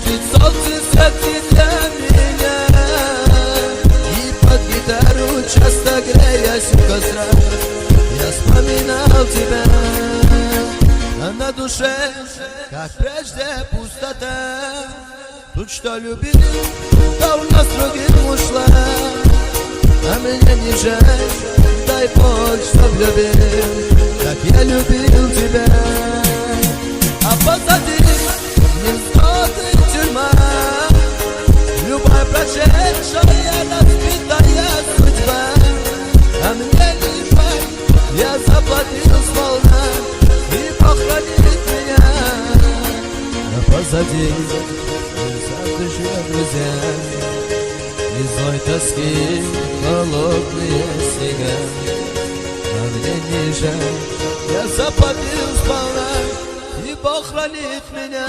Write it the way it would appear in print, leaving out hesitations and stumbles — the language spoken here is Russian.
Чуть солнце светит для меня, и под гитару часто греясь у костра я вспоминал тебя. А на душе, как прежде, пустота. Тут что любил, да у нас другим ушла. А меня не жаль, дай Бог, чтоб любил, как я любил тебя. А позади невзгоды, тюрьма, любая прошедшая разбитая судьба. А мне не жаль, я заплатил сполна, и Бог хранит меня. А позади задушья друзья, и злой тоски холодные снега. А мне не жаль, я заплатил сполна, и Бог хранит меня.